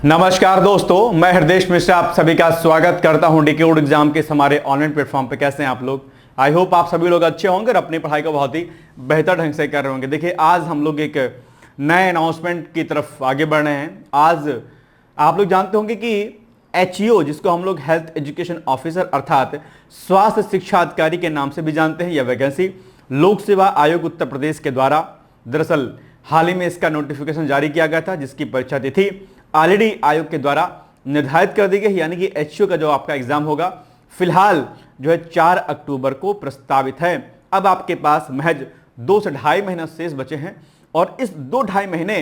नमस्कार दोस्तों, मैं हृदय मिश्रा आप सभी का स्वागत करता हूं डीके बोर्ड एग्जाम के हमारे ऑनलाइन प्लेटफॉर्म पे। कैसे हैं आप लोग? आई होप आप सभी लोग अच्छे होंगे और अपनी पढ़ाई को बहुत ही बेहतर ढंग से कर रहे होंगे। देखिए, आज हम लोग एक नए अनाउंसमेंट की तरफ आगे बढ़ रहे हैं। आज आप लोग जानते होंगे कि HEO, जिसको हम लोग हेल्थ एजुकेशन ऑफिसर अर्थात स्वास्थ्य शिक्षा अधिकारी के नाम से भी जानते हैं, यह वैकेंसी लोक सेवा आयोग उत्तर प्रदेश के द्वारा दरअसल हाल ही में इसका नोटिफिकेशन जारी किया गया था, जिसकी परीक्षा तिथि ऑलरेडी आयोग के द्वारा निर्धारित कर दी गई। यानी कि HEO का जो आपका एग्जाम होगा फिलहाल जो है 4 अक्टूबर को प्रस्तावित है। अब आपके पास महज 2 से ढाई महीना शेष बचे हैं और इस 2-2.5 महीने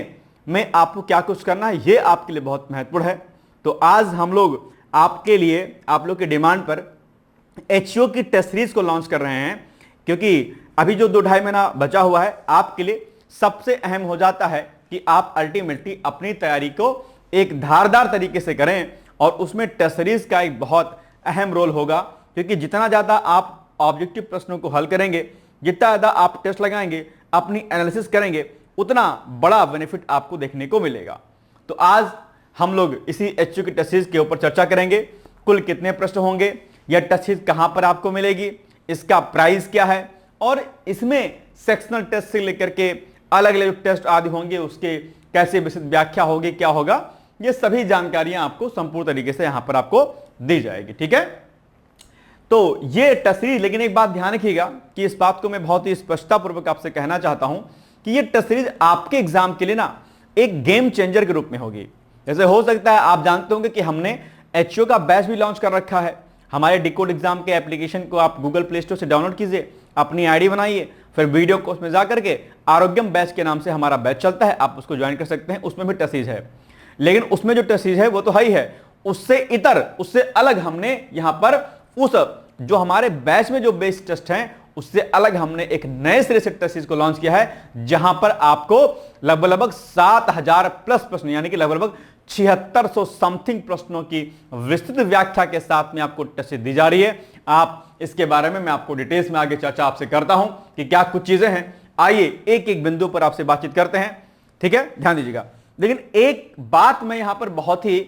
में आपको क्या कुछ करना है ये आपके लिए बहुत महत्वपूर्ण है। तो आज हम लोग आपके लिए, आप लोग की डिमांड पर HEO की टेस्ट सीरीज को लॉन्च कर रहे हैं, क्योंकि अभी जो 2-2.5 महीना बचा हुआ है आपके लिए सबसे अहम हो जाता है कि आप अल्टीमेटली अपनी तैयारी को एक धारदार तरीके से करें और उसमें टेस्ट सीरीज का एक बहुत अहम रोल होगा। क्योंकि जितना ज्यादा आप ऑब्जेक्टिव प्रश्नों को हल करेंगे, जितना ज्यादा आप टेस्ट लगाएंगे, अपनी एनालिसिस करेंगे, उतना बड़ा बेनिफिट आपको देखने को मिलेगा। तो आज हम लोग इसी HEO की टेस्ट सीरीज के ऊपर चर्चा करेंगे। कुल कितने प्रश्न होंगे, यह टेस्ट सीरीज कहां पर आपको मिलेगी, इसका प्राइस क्या है और इसमें सेक्शनल टेस्ट से लेकर के अलग अलग टेस्ट आदि होंगे, उसके कैसे विस्तृत व्याख्या होगी, क्या होगा, ये सभी जानकारियां आपको संपूर्ण तरीके से यहां पर आपको दी जाएगी। ठीक है, तो ये टेस्ट सीरीज, लेकिन एक बात ध्यान रखिएगा कि इस बात को मैं बहुत ही स्पष्टता पूर्वक आपसे कहना चाहता हूं कि ये टेस्ट सीरीज आपके एग्जाम के लिए ना एक गेम चेंजर के रूप में होगी। जैसे हो सकता है आप जानते होंगे कि हमने HEO का बैच भी लॉन्च कर रखा है। हमारे डिकोड एग्जाम के एप्लीकेशन को आप गूगल प्ले स्टोर से डाउनलोड कीजिए, अपनी आईडी बनाइए, फिर वीडियो कोर्स में जाकर के आरोग्यम बैच के नाम से हमारा बैच चलता है, आप उसको ज्वाइन कर सकते हैं। उसमें भी टेस्ट सीरीज है, लेकिन उसमें जो टेस्ट सीरीज है वो तो है ही है, उससे इतर, उससे अलग हमने यहां पर उस जो हमारे बैच में जो बेस टेस्ट हैं उससे अलग हमने एक नए सिरे से टेस्ट सीरीज को लॉन्च किया है, जहां पर आपको लगभग 7000 प्लस प्रश्न, यानी कि लगभग 7600 समथिंग प्रश्नों की विस्तृत व्याख्या के साथ में आपको टेस्ट सीरीज दी जा रही है। आप इसके बारे में मैं आपको डिटेल्स में आगे चर्चा आपसे करता हूं कि क्या कुछ चीजें हैं। आइए एक एक बिंदु पर आपसे बातचीत करते हैं। ठीक है, ध्यान दीजिएगा। लेकिन एक बात मैं यहां पर बहुत ही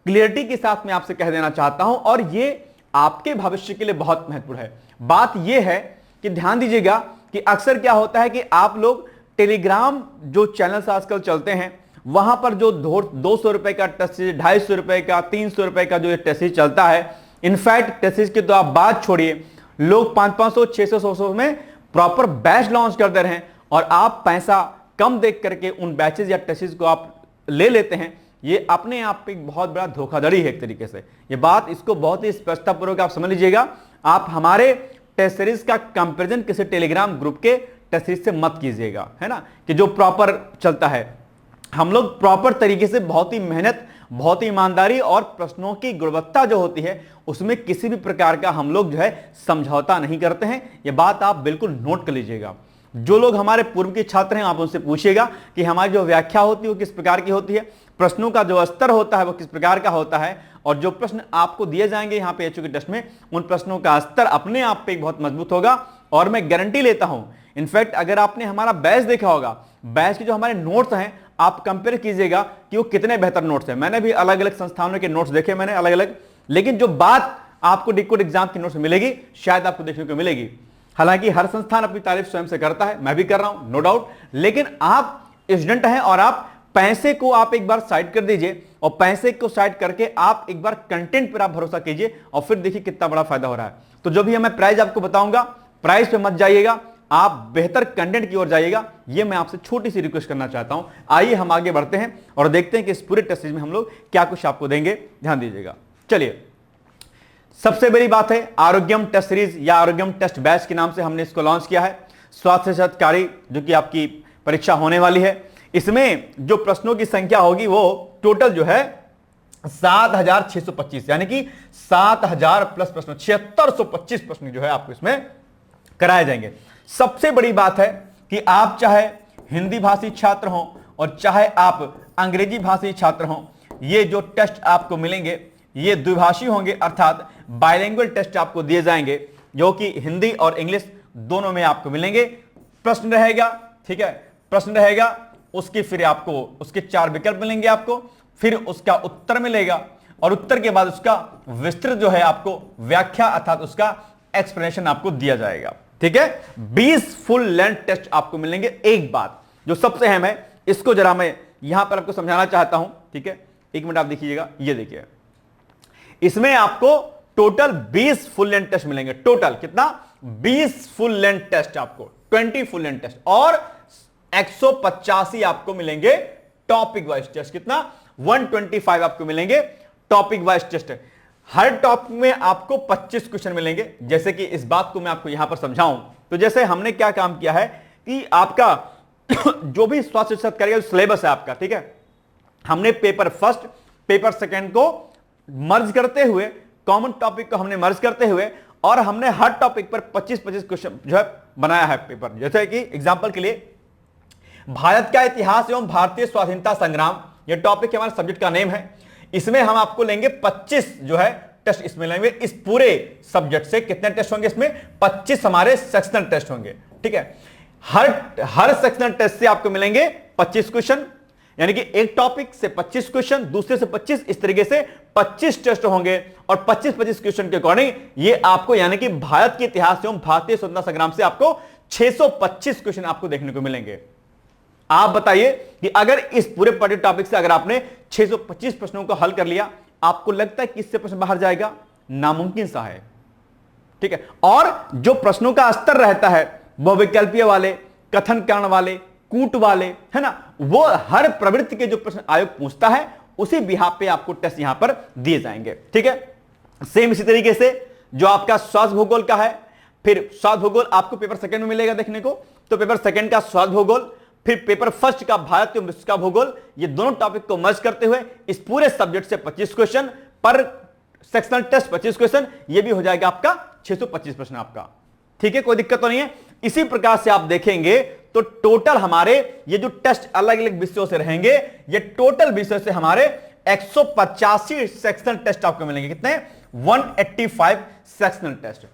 क्लियरिटी के साथ में आपसे कह देना चाहता हूं और ये आपके भविष्य के लिए बहुत महत्वपूर्ण है। बात यह है कि ध्यान दीजिएगा कि अक्सर क्या होता है कि आप लोग टेलीग्राम जो चैनल्स आजकल चलते हैं वहां पर जो 200 रुपए का टेस्ट सीरीज, 250 रुपए का, 300 रुपए का जो टेस्ट सीरीज चलता है, इनफैक्ट टेस्ट सीरीज की तो आप बात छोड़िए, लोग 500, 600, 100 में प्रॉपर बैच लॉन्च कर दे रहे हैं और आप पैसा कम देख करके उन बैचेस या टेस्ट सीरीज को आप ले लेते हैं। ये अपने आप पे एक बहुत बड़ा धोखाधड़ी है एक तरीके से। ये बात, इसको बहुत ही स्पष्टतापूर्वक आप समझ लीजिएगा। आप हमारे टेस्ट सीरीज का कंपैरिजन किसी टेलीग्राम ग्रुप के टेस्ट सीरीज से मत कीजिएगा, है ना, कि जो प्रॉपर चलता है। हम लोग प्रॉपर तरीके से बहुत ही मेहनत, बहुत ही ईमानदारी और प्रश्नों की गुणवत्ता जो होती है उसमें किसी भी प्रकार का हम लोग जो है समझौता नहीं करते हैं। यह बात आप बिल्कुल नोट कर लीजिएगा। जो लोग हमारे पूर्व के छात्र हैं आप उनसे पूछिएगा कि हमारी जो व्याख्या होती है वो किस प्रकार की होती है, प्रश्नों का जो स्तर होता है वो किस प्रकार का होता है, और जो प्रश्न आपको दिए जाएंगे यहाँ पे HEO के टेस्ट में, उन प्रश्नों का स्तर अपने आप पे बहुत मजबूत होगा। और मैं गारंटी लेता हूं, इनफैक्ट अगर आपने हमारा बैच देखा होगा, बैच के जो हमारे नोट्स हैं आप कंपेयर कीजिएगा कि वो कितने बेहतर नोट्स हैं। मैंने भी अलग अलग संस्थानों के नोट्स देखे, मैंने अलग अलग, लेकिन जो बात आपको डिकोड एग्जाम की नोट्स मिलेगी शायद आपको देखने को मिलेगी। हालांकि हर संस्थान अपनी तारीफ स्वयं से करता है, मैं भी कर रहा हूं, नो डाउट, लेकिन आप स्टूडेंट हैं और आप पैसे को आप एक बार साइड कर दीजिए और पैसे को साइड करके आप एक बार कंटेंट पर आप भरोसा कीजिए और फिर देखिए कितना बड़ा फायदा हो रहा है। तो जो भी मैं प्राइस आपको बताऊंगा, प्राइस पे मत जाइएगा, आप बेहतर कंटेंट की ओर जाइएगा, ये मैं आपसे छोटी सी रिक्वेस्ट करना चाहता हूं। आइए हम आगे बढ़ते हैं और देखते हैं कि इस पूरे टेस्ट सीरीज में हम लोग क्या कुछ आपको देंगे। ध्यान दीजिएगा। चलिए, सबसे बड़ी बात है आरोग्यम टेस्ट सीरीज या आरोग्यम टेस्ट बैच के नाम से हमने इसको लॉन्च किया है। स्वास्थ्य शिक्षा अधिकारी जो कि आपकी परीक्षा होने वाली है, इसमें जो प्रश्नों की संख्या होगी वो टोटल जो है 7625, यानी कि 7000 प्लस प्रश्न, 7625 प्रश्न जो है आपको इसमें कराए जाएंगे। सबसे बड़ी बात है कि आप चाहे हिंदी भाषी छात्र हो और चाहे आप अंग्रेजी भाषी छात्र हो, ये जो टेस्ट आपको मिलेंगे ये द्विभाषी होंगे, अर्थात बाइलिंगुअल टेस्ट आपको दिए जाएंगे जो कि हिंदी और इंग्लिश दोनों में आपको मिलेंगे। प्रश्न रहेगा, ठीक है, प्रश्न रहेगा, उसकी फिर आपको उसके 4 विकल्प मिलेंगे आपको, फिर उसका उत्तर मिलेगा और उत्तर के बाद उसका विस्तृत जो है आपको व्याख्या अर्थात उसका एक्सप्लेनेशन आपको दिया जाएगा। ठीक है, 20 फुल लेंथ टेस्ट आपको मिलेंगे। एक बात जो सबसे अहम है, इसको जरा मैं यहां पर आपको समझाना चाहता हूं। ठीक है, एक मिनट आप देखिएगा, ये देखिए, इसमें आपको टोटल 20 फुल लेंथ टेस्ट मिलेंगे। टोटल कितना? 20 फुल लेंथ टेस्ट आपको, 20 फुल लेंथ टेस्ट, और 185 आपको मिलेंगे टॉपिक वाइज टेस्ट। कितना? 125 आपको मिलेंगे टॉपिक वाइज टेस्ट। हर टॉपिक में आपको 25 क्वेश्चन मिलेंगे। जैसे कि इस बात को मैं आपको यहां पर समझाऊं तो जैसे हमने क्या काम किया है कि आपका जो भी स्वास्थ्य शिक्षा करेगा सिलेबस है आपका, ठीक है, हमने पेपर फर्स्ट पेपर सेकंड को मर्ज करते हुए, कॉमन टॉपिक को हमने मर्ज करते हुए, और हमने हर टॉपिक पर 25-25 क्वेश्चन जो है बनाया है पेपर। जैसे कि एग्जांपल के लिए भारत का इतिहास एवं भारतीय स्वाधीनता संग्राम, यह टॉपिक हमारे सब्जेक्ट का नेम है। इसमें हम आपको लेंगे 25 जो है टेस्ट इसमें लेंगे। इस पूरे सब्जेक्ट से कितने टेस्ट होंगे? इसमें 25 हमारे सेक्शनल टेस्ट होंगे। ठीक है, हर सेक्शनल टेस्ट से आपको मिलेंगे 25 क्वेश्चन, यानी कि एक टॉपिक से 25 क्वेश्चन, दूसरे से 25, इस तरीके से 25 टेस्ट होंगे। और 25-25 क्वेश्चन के अकॉर्डिंग ये आपको, यानी कि भारत के इतिहास एवं भारतीय स्वतंत्रता संग्राम से आपको 625 क्वेश्चन आपको देखने को मिलेंगे। आप बताइए कि अगर इस पूरे पर्टिकुलर टॉपिक से अगर आपने 625 प्रश्नों को हल कर लिया, आपको लगता है कि इससे प्रश्न बाहर जाएगा? नामुमकिन सा है। ठीक है, और जो प्रश्नों का स्तर रहता है वो विकल्पीय वाले, कथन करण वाले, कूट वाले, है ना, वो हर प्रवृत्ति के जो प्रश्न आयोग पूछता है उसी बिहाफ पे आपको टेस्ट यहां पर दिए जाएंगे। ठीक है, सेम इसी तरीके से जो आपका स्वास्थ्य भूगोल का है, फिर स्वास्थ्य भूगोल आपको पेपर सेकंड में मिलेगा देखने को, तो पेपर सेकंड का स्वास्थ्य भूगोल, फिर पेपर फर्स्ट का भारत एवं विश्व का भूगोल, ये दोनों टॉपिक को मर्ज करते हुए इस पूरे सब्जेक्ट से 25 क्वेश्चन पर सेक्शनल टेस्ट 25 क्वेश्चन, ये भी हो जाएगा आपका 625 प्रश्न आपका। ठीक है, कोई दिक्कत तो नहीं है। इसी प्रकार से आप देखेंगे तो टोटल हमारे ये जो टेस्ट अलग अलग विषयों से रहेंगे, ये टोटल विषय से हमारे 185 सेक्शनल टेस्ट आपको मिलेंगे। कितने? 185 सेक्शनल टेस्ट।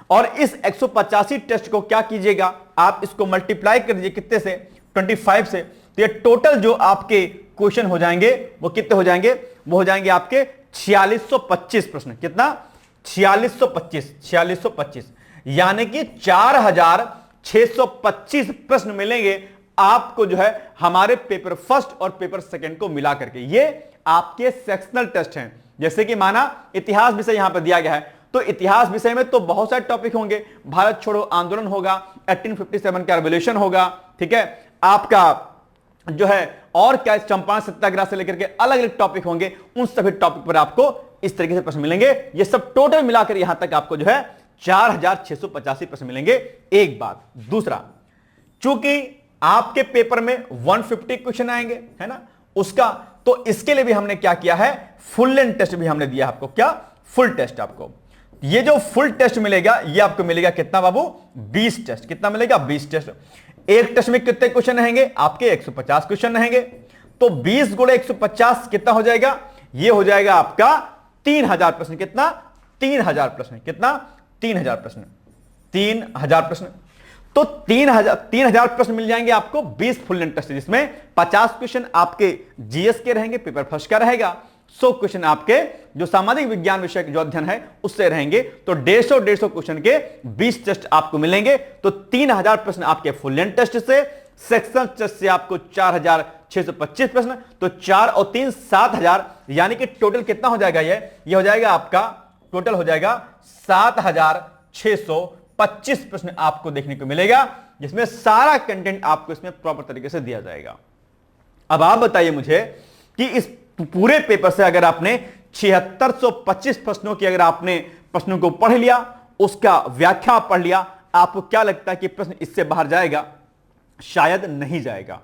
और इस 185 टेस्ट को क्या कीजिएगा, आप इसको मल्टीप्लाई कर दीजिए कितने से? 25 से। तो ये टोटल जो आपके क्वेश्चन हो जाएंगे वो कितने हो जाएंगे? वो हो जाएंगे आपके 4625 प्रश्न। कितना? 4625, यानी कि 4625 प्रश्न मिलेंगे आपको जो है हमारे पेपर फर्स्ट और पेपर सेकंड को मिला करके। ये आपके सेक्शनल टेस्ट हैं। जैसे कि माना इतिहास विषय यहां पर दिया गया है, तो इतिहास विषय में तो बहुत सारे टॉपिक होंगे। भारत छोड़ो आंदोलन होगा, 1857 का रेवोल्यूशन होगा, ठीक है, आपका जो है और क्या चंपारण सत्याग्रह से लेकर के अलग अलग टॉपिक होंगे। उन सभी टॉपिक पर आपको इस तरीके से प्रश्न मिलेंगे। ये सब टोटल मिलाकर यहां तक आपको जो है 4685 प्रश्न मिलेंगे। एक बात। दूसरा, चूंकि आपके पेपर में 150 क्वेश्चन आएंगे, है ना, उसका तो इसके लिए भी हमने क्या किया है, फुल लेंथ टेस्ट भी हमने दिया आपको। क्या? Full test. आपको ये जो फुल टेस्ट मिलेगा ये आपको मिलेगा कितना बाबू? 20 टेस्ट। कितना मिलेगा? 20 टेस्ट। एक टेस्ट में कितने क्वेश्चन रहेंगे आपके? 150 क्वेश्चन रहेंगे। तो 20 गुणे 150 कितना हो जाएगा? ये हो जाएगा आपका 3000 प्रश्न। कितना? 3000 प्रश्न। कितना? 3000 प्रश्न। 3000 प्रश्न। तो 3000 प्रश्न मिल जाएंगे आपको 20 फुल लेंथ टेस्ट, जिसमें 50 क्वेश्चन आपके जीएस के रहेंगे, पेपर फर्स्ट का रहेगा, 100 क्वेश्चन आपके जो सामाजिक विज्ञान विषय जो अध्ययन है उससे रहेंगे। तो 150 क्वेश्चन के 20 टेस्ट आपको मिलेंगे। तो 3000 प्रश्न आपके फुल लेंथ टेस्ट से, सेक्शन टेस्ट से आपको 4625 प्रश्न। तो 4 और 3 7000, यानी कि टोटल कितना हो जाएगा? ये हो जाएगा आपका टोटल हो जाएगा 7625 प्रश्न आपको देखने को मिलेगा, जिसमें सारा कंटेंट आपको इसमें प्रॉपर तरीके से दिया जाएगा। अब आप बताइए मुझे कि इस पूरे पेपर से अगर आपने 7625 प्रश्नों की अगर आपने प्रश्नों को पढ़ लिया, उसका व्याख्या पढ़ लिया, आपको क्या लगता है कि प्रश्न इससे बाहर जाएगा? शायद नहीं जाएगा।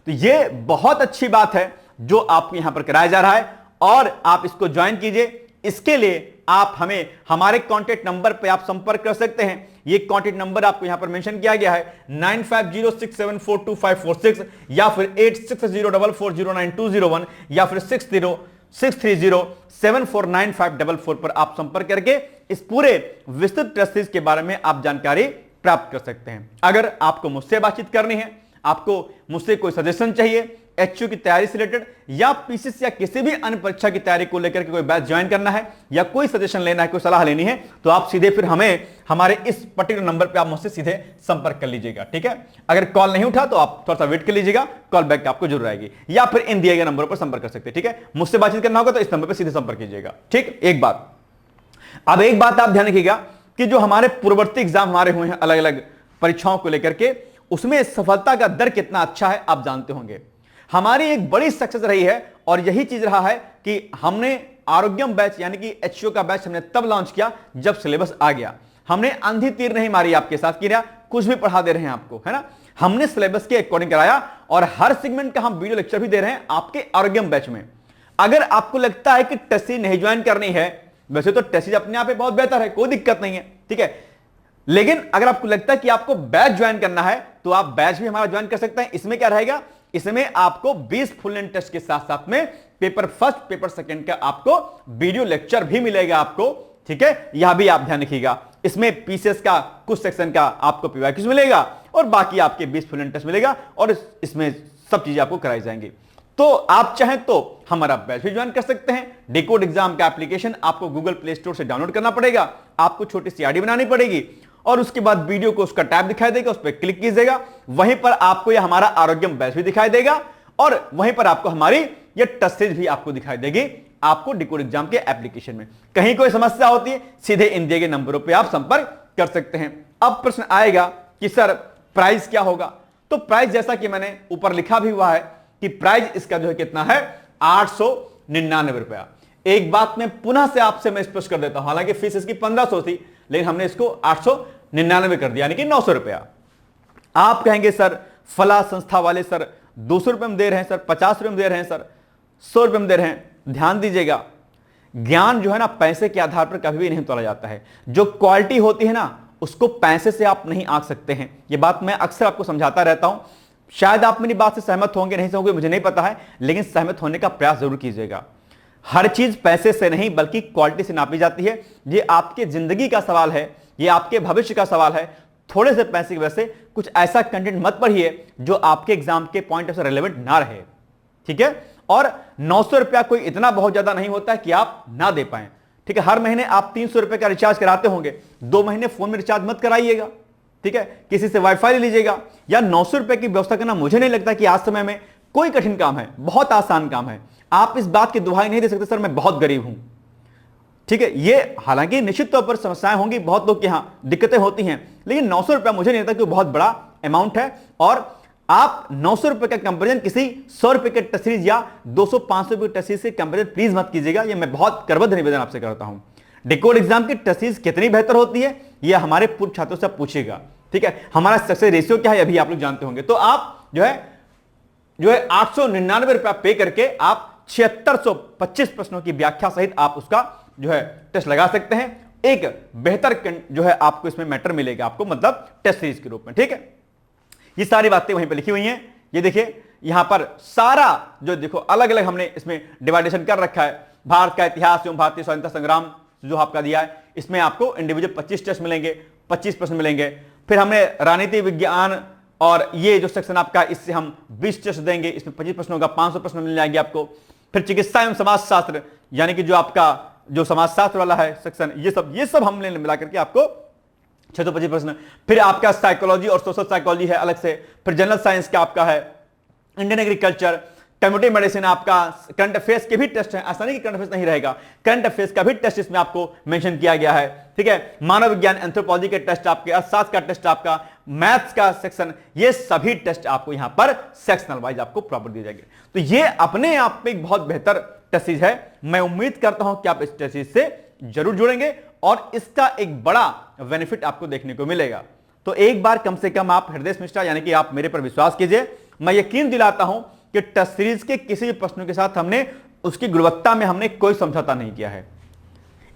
तो यह बहुत अच्छी बात है जो आपको यहां पर कराया जा रहा है, और आप इसको ज्वाइन कीजिए। इसके लिए आप हमें हमारे कांटेक्ट नंबर पे आप संपर्क कर सकते हैं। ये कांटेक्ट नंबर आपको यहां पर मेंशन किया गया है 9506742546, या फिर 8604409201, या फिर 606307495544 पर आप संपर्क करके इस पूरे विस्तृत टेस्ट सीरीज के बारे में आप जानकारी प्राप्त कर सकते हैं। अगर आपको मुझसे बातचीत करनी है, आपको मुझसे कोई सजेशन चाहिए, एचयू की तैयारी से रिलेटेड या पीसीएस या किसी भी अन्य परीक्षा की तैयारी को लेकर के कोई बैच ज्वाइन करना है या कोई सजेशन लेना है, कोई सलाह लेनी है, तो आप सीधे फिर हमें हमारे इस पर्टिकुलर नंबर पे आप मुझसे सीधे संपर्क कर लीजिएगा। ठीक है, अगर कॉल नहीं उठा तो आप थोड़ा सा वेट कर लीजिएगा, कॉल बैक आपको जरूर आएगी, या फिर इन दिए गए नंबर पर संपर्क कर सकते हैं। ठीक है, मुझसे बातचीत करना होगा तो इस नंबर पर सीधे संपर्क कीजिएगा। ठीक, एक बात, अब एक बात आप ध्यान रखिएगा कि जो हमारे पूर्ववर्ती एग्जाम हमारे हुए हैं अलग अलग परीक्षाओं को लेकर के, उसमें सफलता का दर कितना अच्छा है आप जानते होंगे। हमारी एक बड़ी सक्सेस रही है और यही चीज रहा है कि हमने आरोग्यम बैच यानी कि एचओ का बैच हमने तब लॉन्च किया जब सिलेबस आ गया। हमने अंधी तीर नहीं मारी आपके साथ कि कुछ भी पढ़ा दे रहे हैं आपको, है ना। हमने सिलेबस के अकॉर्डिंग कराया और हर सेगमेंट का हम वीडियो लेक्चर भी दे रहे हैं आपके आरोग्यम बैच में। अगर आपको लगता है कि टेस्ट सीरीज नहीं ज्वाइन करनी है, वैसे तो टेस्ट सीरीज अपने आप में बहुत बेहतर है, कोई दिक्कत नहीं है, ठीक है, लेकिन अगर आपको लगता है कि आपको बैच ज्वाइन करना है तो आप बैच भी हमारा ज्वाइन कर सकते हैं। इसमें क्या रहेगा, इसमें आपको 20 फुल लेंथ टेस्ट के साथ साथ में पेपर फर्स्ट पेपर सेकंड का आपको वीडियो लेक्चर भी मिलेगा आपको। ठीक है, यह भी आप ध्यान रखिएगा। इसमें पीसीएस का कुछ सेक्शन का आपको पीवाईक्यूज मिलेगा और बाकी आपके 20 फुल लेंथ टेस्ट मिलेगा और इसमें सब चीजें आपको कराई जाएंगी। तो आप चाहें तो हमारा बैच भी ज्वाइन कर सकते हैं। डिकोड एग्जाम का एप्लीकेशन आपको गूगल प्ले स्टोर से डाउनलोड करना पड़ेगा, आपको छोटी सी आईडी बनानी पड़ेगी और उसके बाद वीडियो को उसका टैब दिखाई देगा, उस पर क्लिक कीजिएगा, वहीं पर आपको यह हमारा आरोग्यम बैच भी दिखाई देगा और वहीं पर आपको हमारी यह टेस्ट सीरीज भी आपको दिखाई देगी आपको डिकोड एग्जाम के एप्लीकेशन में। कहीं कोई समस्या होती है सीधे इन दिए गए नंबरों पर आप संपर्क कर सकते हैं। अब प्रश्न आएगा कि सर प्राइस क्या होगा, तो प्राइस जैसा कि मैंने ऊपर लिखा भी हुआ है कि प्राइस इसका जो है कितना है, 899 रुपया। एक बात में पुनः से आपसे मैं स्पष्ट कर देता हूं, हालांकि फीस इसकी 1500 थी लेकिन हमने इसको 899 कर दिया, यानी कि 900 रुपया। आप कहेंगे सर फला संस्था वाले सर 200 रुपए में दे रहे हैं, सर 50 रुपए में दे रहे हैं, सर 100 रुपए में दे रहे हैं। ध्यान दीजिएगा, ज्ञान जो है ना पैसे के आधार पर कभी भी नहीं तोला जाता है। जो क्वालिटी होती है ना उसको पैसे से आप नहीं आंक सकते हैं। यह बात मैं अक्सर आपको समझाता रहता हूं, शायद आप मेरी बात से सहमत होंगे नहीं होंगे मुझे नहीं पता है, लेकिन सहमत होने का प्रयास जरूर कीजिएगा। हर चीज पैसे से नहीं बल्कि क्वालिटी से नापी जाती है। ये आपके जिंदगी का सवाल है, ये आपके भविष्य का सवाल है। थोड़े से पैसे की वजह से कुछ ऐसा कंटेंट मत पढ़िए जो आपके एग्जाम के पॉइंट से रेलेवेंट ना रहे, ठीक है। और 900 रुपया कोई इतना बहुत ज्यादा नहीं होता है कि आप ना दे पाए, ठीक है। हर महीने आप 300 रुपए का रिचार्ज कराते होंगे, 2 महीने फोन में रिचार्ज मत कराइएगा, ठीक है। किसी से वाईफाई ले लीजिएगा या 900 रुपए की व्यवस्था करना मुझे नहीं लगता कि आज समय में कोई कठिन काम है, बहुत आसान काम है। आप इस बात की दुहाई नहीं दे सकते सर मैं बहुत गरीब हूं, ठीक है। ये हालांकि निश्चित तौर पर समस्याएं होंगी, बहुत लोग के यहां दिक्कतें होती हैं, लेकिन 900 रुपया मुझे नहीं लगता कि बहुत बड़ा अमाउंट है। और आप 900 रुपए का कंपेरिजन किसी 100 रुपए के टेस्ट सीरीज या 200-500 रुपए टेस्ट सीरीज से कंपेरिजन प्लीज मत कीजिएगा। ये मैं बहुत करबद्ध निवेदन आपसे करता हूं। डिकोड एग्जाम की टेस्ट सीरीज कितनी बेहतर होती है यह हमारे पूर्व छात्रों से पूछिएगा, ठीक है। हमारा सक्सेस रेशियो क्या है अभी आप लोग जानते होंगे। तो आप जो है 899 रुपया पे करके आप 7625 प्रश्नों की व्याख्या सहित आप उसका जो है टेस्ट लगा सकते हैं। एक बेहतर जो है आपको इसमें मैटर मिलेगा आपको, मतलब टेस्ट सीरीज के रूप में, ठीक है। ये सारी बातें वहीं पे लिखी हुई हैं। ये देखिए यहां पर सारा जो देखो अलग अलग हमने इसमें डिवाइडेशन कर रखा है। भारत का इतिहास एवं भारतीय स्वतंत्रता संग्राम जो आपका दिया है, इसमें आपको इंडिविजुअल 25 टेस्ट मिलेंगे, 25 प्रश्न मिलेंगे। फिर हमने राजनीति विज्ञान और ये जो सेक्शन आपका, इससे हम 20 टेस्ट देंगे, इसमें 25 प्रश्नों का 500 प्रश्न मिल जाएंगे आपको। फिर चिकित्सा एवं समाजशास्त्र यानी कि जो आपका जो समाजशास्त्र वाला है सेक्शन, ये सब हमने मिला करके आपको 625 प्रश्न। फिर आपका साइकोलॉजी और सोशल साइकोलॉजी है अलग से। फिर जनरल साइंस का आपका है, इंडियन एग्रीकल्चर, कम्युनिटी मेडिसिन, आपका करंट अफेयर्स के भी टेस्ट है। ऐसा नहीं कि करंट अफेयर्स नहीं रहेगा, करंट अफेयर्स का भी टेस्ट इसमें आपको मेंशन किया गया है, ठीक है। मानव विज्ञान एंथ्रोपोलॉजी के टेस्ट आपके, अर्थशास्त्र का टेस्ट आपका, मैथ्स का सेक्शन, ये सभी टेस्ट आपको यहां पर सेक्शनल वाइज आपको प्रॉपर दिए जाएंगे। तो ये अपने आप में एक बहुत बेहतर टेस्ट सीरीज है। मैं उम्मीद करता हूं कि आप इस टेस्ट सीरीज से जरूर जुड़ेंगे और इसका एक बड़ा बेनिफिट आपको देखने को मिलेगा। तो एक बार कम से कम आप हृदय मिश्रा यानी कि आप मेरे पर विश्वास कीजिए। मैं यकीन दिलाता हूं कि टेस्ट सीरीज के किसी भी प्रश्नों के साथ हमने उसकी गुणवत्ता में हमने कोई समझौता नहीं किया है।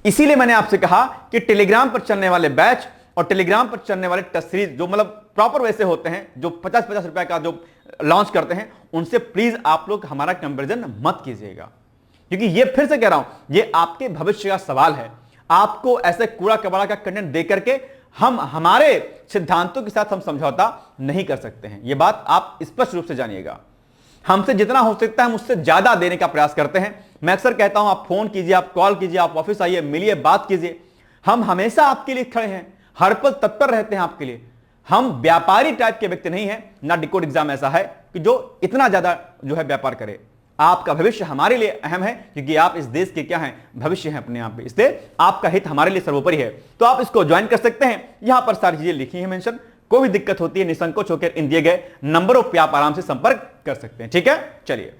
इसीलिए मैंने आपसे कहा कि टेलीग्राम पर चलने वाले बैच और टेलीग्राम पर चलने वाले टेस्ट सीरीज जो मतलब प्रॉपर वैसे होते हैं, जो 50-50 रुपए का जो लॉन्च करते हैं, उनसे प्लीज आप लोग हमारा कंपेरिजन मत कीजिएगा, क्योंकि ये फिर से कह रहा हूं ये आपके भविष्य का सवाल है। आपको ऐसे कूड़ा कबाड़ा का कंटेंट दे करके हम हमारे सिद्धांतों के साथ हम समझौता नहीं कर सकते हैं। यह बात आप स्पष्ट रूप से जानिएगा। हमसे जितना हो सकता है हम उससे ज्यादा देने का प्रयास करते हैं। मैं अक्सर कहता हूं आप फोन कीजिए, आप कॉल कीजिए, आप ऑफिस आइए, मिलिए, बात कीजिए। हम हमेशा आपके लिए खड़े हैं, हर पल तत्पर रहते हैं आपके लिए। हम व्यापारी टाइप के व्यक्ति नहीं है, ना डिकोड एग्जाम ऐसा है कि जो इतना ज्यादा जो है व्यापार करे। आपका भविष्य हमारे लिए अहम है, क्योंकि आप इस देश के क्या हैं, भविष्य हैं अपने आप पे, इसलिए आपका हित हमारे लिए सर्वोपरि है। तो आप इसको ज्वाइन कर सकते हैं, यहां पर सारी चीजें लिखी है मेंशन। कोई भी दिक्कत होती है निसंकोच होकर इन दिए गए नंबरों पे आप आराम से संपर्क कर सकते हैं। ठीक है, चलिए।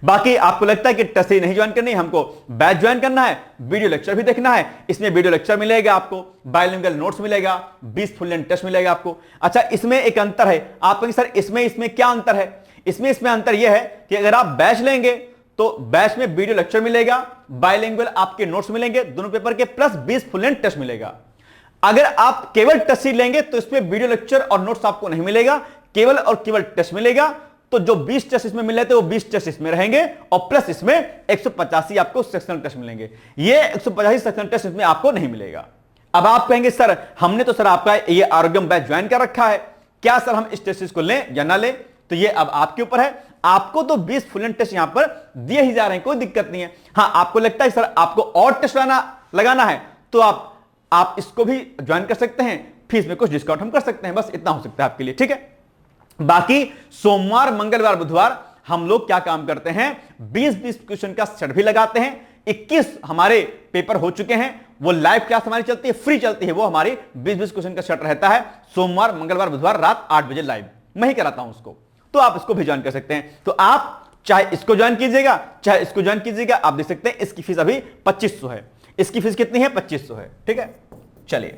बाकी आपको लगता है कि टेस्ट सीरीज नहीं ज्वाइन करनी, हमको बैच ज्वाइन करना है, वीडियो लेक्चर भी देखना है, इसमें वीडियो लेक्चर मिलेगा आपको, बायलिंगुअल नोट्स मिलेगा, 20 फुल लेंथ टेस्ट मिलेगा आपको। अच्छा, इसमें एक अंतर है, आप कहेंगे सर इसमें क्या अंतर है? इसमें अंतर यह है कि अगर आप बैच लेंगे तो बैच में वीडियो लेक्चर मिलेगा, बायलिंगुअल आपके नोट्स मिलेंगे दोनों पेपर के, प्लस 20 फुल लेंथ टेस्ट मिलेगा। अगर आप केवल टेस्ट सीरीज लेंगे तो इसमें वीडियो लेक्चर और नोट्स आपको नहीं मिलेगा, केवल और केवल टेस्ट मिलेगा। तो जो 20 टेस्ट इसमें मिले थे वो 20 टेस्ट इसमें रहेंगे, और प्लस इसमें 185 आपको सेक्शनल टेस्ट मिलेंगे। ये 185 सेक्शनल टेस्ट इसमें आपको नहीं मिलेगा। अब आप कहेंगे सर हमने तो सर आपका ये आरोग्यम बैच ज्वाइन कर रखा है, क्या सर हम इस टेस्ट सीरीज को लें या ना लें? तो ये अब आपके ऊपर है। आपको तो 20 फुल लेंथ टेस्ट यहां पर दिए ही जा रहे हैं, कोई दिक्कत नहीं है। हां, आपको लगता है सर आपको और टेस्ट लगाना है तो आप इसको भी ज्वाइन कर सकते हैं, फीस में कुछ डिस्काउंट हम कर सकते हैं, बस इतना हो सकता है आपके लिए। ठीक है, बाकी सोमवार, मंगलवार, बुधवार हम लोग क्या काम करते हैं, 20-20 क्वेश्चन का सेट भी लगाते हैं। 21 हमारे पेपर हो चुके हैं, वो लाइव क्लास हमारी चलती है, फ्री चलती है, वो हमारी 20-20 क्वेश्चन का सेट रहता है सोमवार, मंगलवार, बुधवार रात 8 बजे लाइव, मैं ही कराता हूं उसको। तो आप इसको भी ज्वाइन कर सकते हैं। तो आप चाहे इसको ज्वाइन कीजिएगा, चाहे इसको ज्वाइन कीजिएगा। आप देख सकते हैं इसकी फीस अभी 2500 है, इसकी फीस कितनी है, 2500 है। ठीक है, चलिए।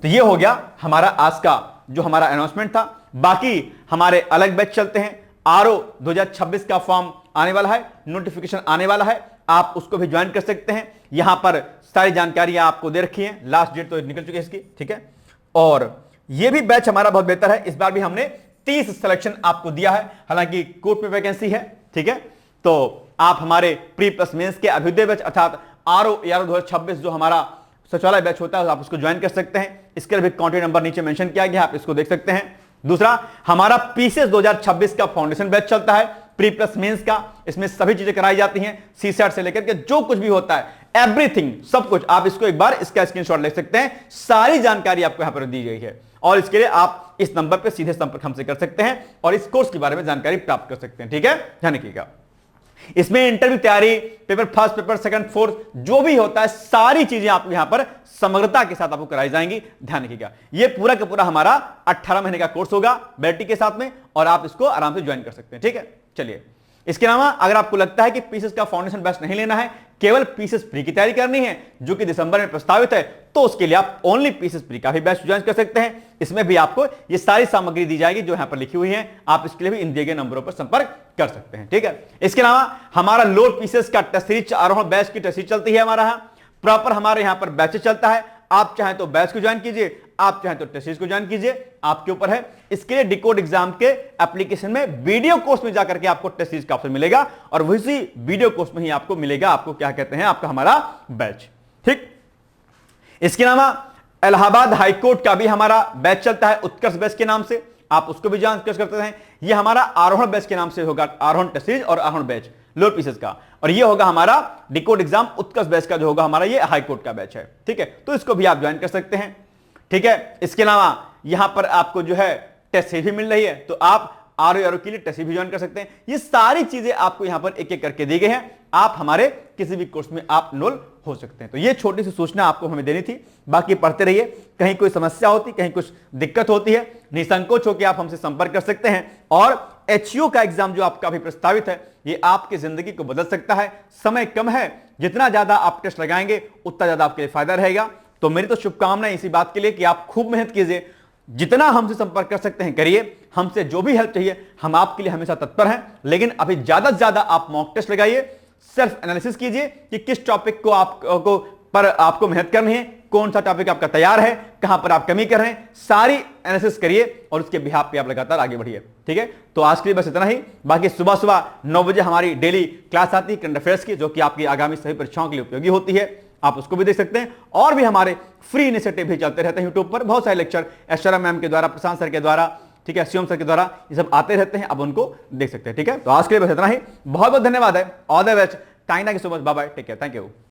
तो ये हो गया हमारा आज का जो हमारा अनाउंसमेंट था। बाकी हमारे अलग बैच चलते हैं, आरओ 2026 का फॉर्म आने वाला है, नोटिफिकेशन आने वाला है, आप उसको भी ज्वाइन कर सकते हैं। यहां पर सारी जानकारी आपको दे रखी है, लास्ट डेट तो निकल चुकी है इसकी। ठीक है, और ये भी बैच हमारा बहुत बेहतर है, इस बार भी हमने 30 सिलेक्शन आपको दिया है, हालांकि कोर्ट में वैकेंसी है। ठीक है, तो आप हमारे प्री प्लस मेंस के अभ्युदय बैच अर्थात आरओ 2026 जो हमारा सचिवालय बैच होता है, आप उसको ज्वाइन कर सकते हैं। इसके लिए भी कॉन्टैक्ट नंबर नीचे मेंशन किया गया, आप इसको देख सकते हैं। दूसरा, हमारा पीसीएस 2026 का फाउंडेशन बैच चलता है, प्री प्लस मेंस का। इसमें सभी चीजें कराई जाती हैं, सीसैट से लेकर के जो कुछ भी होता है, एवरीथिंग, सब कुछ। आप इसको एक बार इसका स्क्रीनशॉट ले सकते हैं, सारी जानकारी आपको यहां पर दी गई है। और इसके लिए आप इस नंबर पर सीधे संपर्क हमसे कर सकते हैं और इस कोर्स के बारे में जानकारी प्राप्त कर सकते हैं। ठीक है, ध्यान रखिएगा। इसमें इंटरव्यू तैयारी, paper first, paper second, fourth, जो भी होता है, सारी चीजें आपको यहां पर समग्रता के साथ आपको कराई जाएंगी। ध्यान रखिएगा, ये पूरा का पूरा हमारा 18 महीने का कोर्स होगा बैटरी के साथ में, और आप इसको आराम से ज्वाइन कर सकते हैं। ठीक है, चलिए। इसके अलावा अगर आपको लगता है कि पीसीएस का फाउंडेशन बैच नहीं लेना है, केवल पीसीएस प्री की तैयारी करनी है जो कि दिसंबर में प्रस्तावित है, तो उसके लिए आप ओनली पीसीएस प्री का भी बैच ज्वाइन कर सकते हैं। इसमें भी आपको ये सारी सामग्री दी जाएगी जो यहां पर लिखी हुई है, आप इसके लिए भी इन दिए गए नंबरों पर संपर्क कर सकते हैं। ठीक है, इसके अलावा हमारा लोड पीसीएस का टेस्ट सीरीज आरोहण बैच की टेस्ट सीरीज चलती है हमारा, प्रॉपर हमारे यहां पर बैच चलता है। आप चाहें तो बैच को ज्वाइन कीजिए, आप चाहें तो टेस्ट सीरीज को ज्वाइन कीजिए, आपके ऊपर है। इसके लिए डिकोड एग्जाम के एप्लीकेशन में वीडियो कोर्स में जाकर के आपको टेस्ट सीरीज का ऑप्शन मिलेगा, और वही वीडियो कोर्स में ही आपको मिलेगा, आपको क्या कहते हैं, आपका हमारा बैच। ठीक, इसके अलावा इलाहाबाद हाईकोर्ट का भी हमारा बैच चलता है उत्कर्ष बैच के नाम से, आप उसको भी ज्वाइन कर सकते हैं। यह हमारा आरोहण बैच के नाम से होगा, आरोहण टेस्ट सीरीज और आरोहण बैच लोड पीसेस का, और ये होगा हमारा डिकोड एग्जाम उत्कर्ष बैच का जो होगा हमारा, ये हाईकोर्ट का बैच है। ठीक है, तो इसको भी आप ज्वाइन कर सकते हैं। ठीक है, इसके अलावा यहां पर आपको जो है टेस्ट सीरीज भी मिल रही है, तो आप आरओ के लिए टेस्ट सीरीज भी ज्वाइन कर सकते हैं। ये सारी चीजें आपको यहां पर एक एक करके दी गई हैं, आप हमारे किसी भी कोर्स में आप एनरोल हो सकते हैं। तो ये छोटी सी सूचना आपको हमें देनी थी, बाकी पढ़ते रहिए। कहीं कोई समस्या होती, कहीं कुछ दिक्कत होती है, निसंकोच होकर आप हमसे संपर्क कर सकते हैं। और एचईओ का एग्जाम जो आपका भी प्रस्तावित है, ये आपकी जिंदगी को बदल सकता है। समय कम है, जितना ज्यादा आप टेस्ट लगाएंगे उतना ज्यादा आपके लिए फायदा रहेगा। तो मेरी तो शुभकामनाएं इसी बात के लिए कि आप खूब मेहनत कीजिए, जितना हमसे संपर्क कर सकते हैं करिए, हमसे जो भी हेल्प चाहिए हम आपके लिए हमेशा तत्पर हैं। लेकिन अभी ज्यादा से ज्यादा आप मॉक टेस्ट लगाइए, सेल्फ एनालिसिस कीजिए कि किस टॉपिक को आपको मेहनत करनी है, कौन सा टॉपिक आपका तैयार है, कहां पर आप कमी कर रहे हैं, सारी एनालिसिस करिए और उसके बिहाफ पे आप लगातार आगे बढ़िए। ठीक है, तो आज के लिए बस इतना ही। बाकी सुबह सुबह 9 बजे हमारी डेली क्लास आती है करंट अफेयर्स की, जो कि आपकी आगामी सभी परीक्षाओं के लिए उपयोगी होती है, आप उसको भी देख सकते हैं। और भी हमारे फ्री इनिशिएटिव भी चलते रहते हैं यूट्यूब पर, बहुत सारे लेक्चर ऐश्वर्या मैम के द्वारा, प्रशांत सर के द्वारा, ठीक है, शिवम सर के द्वारा ये सब आते रहते हैं, अब उनको देख सकते हैं। ठीक है, तो आज के लिए बस इतना ही, बहुत बहुत धन्यवाद है, all the best, thank you so much, bye bye, take care, thank you.